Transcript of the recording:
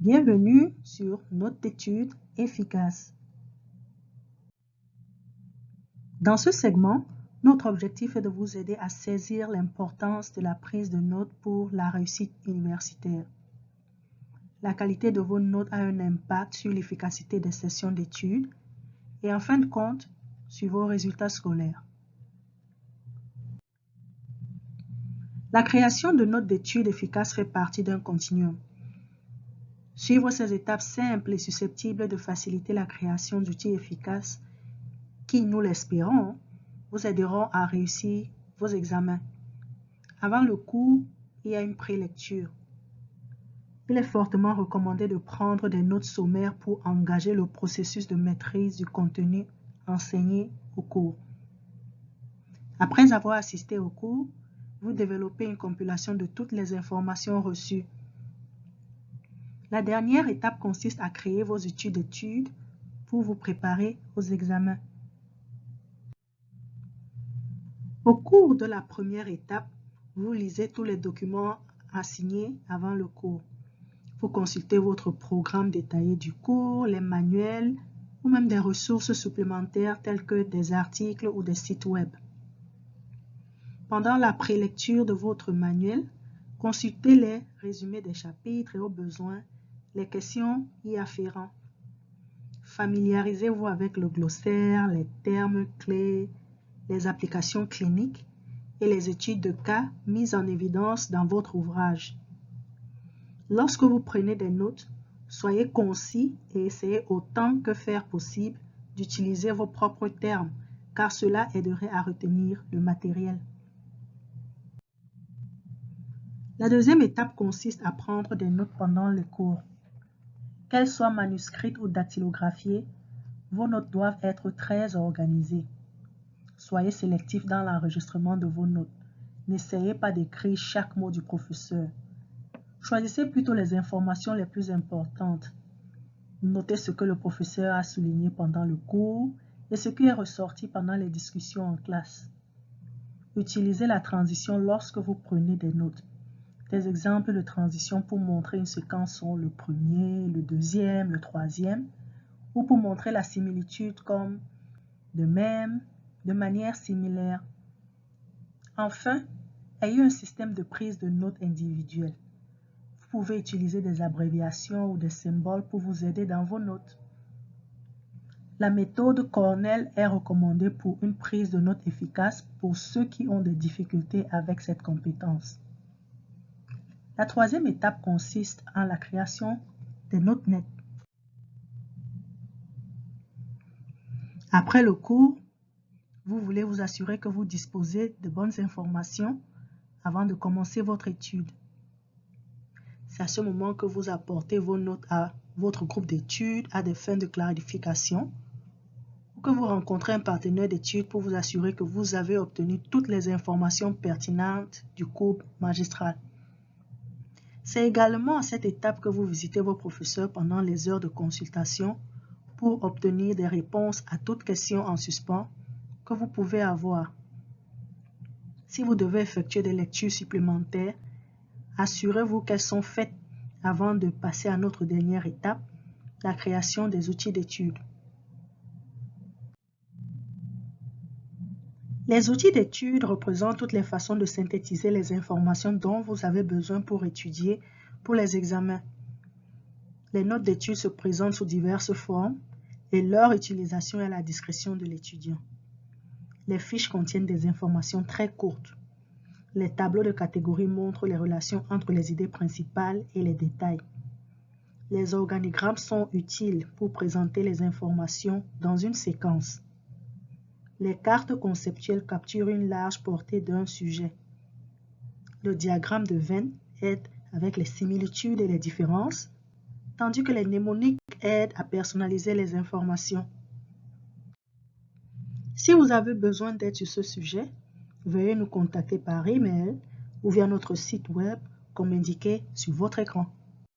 Bienvenue sur Notes d'études efficaces. Dans ce segment, notre objectif est de vous aider à saisir l'importance de la prise de notes pour la réussite universitaire. La qualité de vos notes a un impact sur l'efficacité des sessions d'études et en fin de compte, sur vos résultats scolaires. La création de notes d'études efficaces fait partie d'un continuum. Suivre ces étapes simples et susceptibles de faciliter la création d'outils efficaces qui, nous l'espérons, vous aideront à réussir vos examens. Avant le cours, il y a une prélecture. Il est fortement recommandé de prendre des notes sommaires pour engager le processus de maîtrise du contenu enseigné au cours. Après avoir assisté au cours, vous développez une compilation de toutes les informations reçues. La dernière étape consiste à créer vos outils d'études pour vous préparer aux examens. Au cours de la première étape, vous lisez tous les documents assignés avant le cours. Vous consultez votre programme détaillé du cours, les manuels ou même des ressources supplémentaires telles que des articles ou des sites web. Pendant la prélecture de votre manuel, consultez les résumés des chapitres et au besoin, les questions y afférentes. Familiarisez-vous avec le glossaire, les termes clés, les applications cliniques et les études de cas mises en évidence dans votre ouvrage. Lorsque vous prenez des notes, soyez concis et essayez autant que faire possible d'utiliser vos propres termes, car cela aiderait à retenir le matériel. La deuxième étape consiste à prendre des notes pendant les cours. Qu'elles soient manuscrites ou dactylographiées, vos notes doivent être très organisées. Soyez sélectif dans l'enregistrement de vos notes. N'essayez pas d'écrire chaque mot du professeur. Choisissez plutôt les informations les plus importantes. Notez ce que le professeur a souligné pendant le cours et ce qui est ressorti pendant les discussions en classe. Utilisez la transition lorsque vous prenez des notes. Des exemples de transition pour montrer une séquence sont le premier, le deuxième, le troisième, ou pour montrer la similitude comme de même, de manière similaire. Enfin, ayez un système de prise de notes individuelle. Vous pouvez utiliser des abréviations ou des symboles pour vous aider dans vos notes. La méthode Cornell est recommandée pour une prise de notes efficace pour ceux qui ont des difficultés avec cette compétence. La troisième étape consiste en la création des notes nettes. Après le cours, vous voulez vous assurer que vous disposez de bonnes informations avant de commencer votre étude. C'est à ce moment que vous apportez vos notes à votre groupe d'études à des fins de clarification ou que vous rencontrez un partenaire d'études pour vous assurer que vous avez obtenu toutes les informations pertinentes du cours magistral. C'est également à cette étape que vous visitez vos professeurs pendant les heures de consultation pour obtenir des réponses à toutes questions en suspens que vous pouvez avoir. Si vous devez effectuer des lectures supplémentaires, assurez-vous qu'elles sont faites avant de passer à notre dernière étape, la création des outils d'étude. Les outils d'étude représentent toutes les façons de synthétiser les informations dont vous avez besoin pour étudier pour les examens. Les notes d'étude se présentent sous diverses formes et leur utilisation est à la discrétion de l'étudiant. Les fiches contiennent des informations très courtes. Les tableaux de catégorie montrent les relations entre les idées principales et les détails. Les organigrammes sont utiles pour présenter les informations dans une séquence. Les cartes conceptuelles capturent une large portée d'un sujet. Le diagramme de Venn aide avec les similitudes et les différences, tandis que les mnémoniques aident à personnaliser les informations. Si vous avez besoin d'aide sur ce sujet, veuillez nous contacter par email ou via notre site web comme indiqué sur votre écran.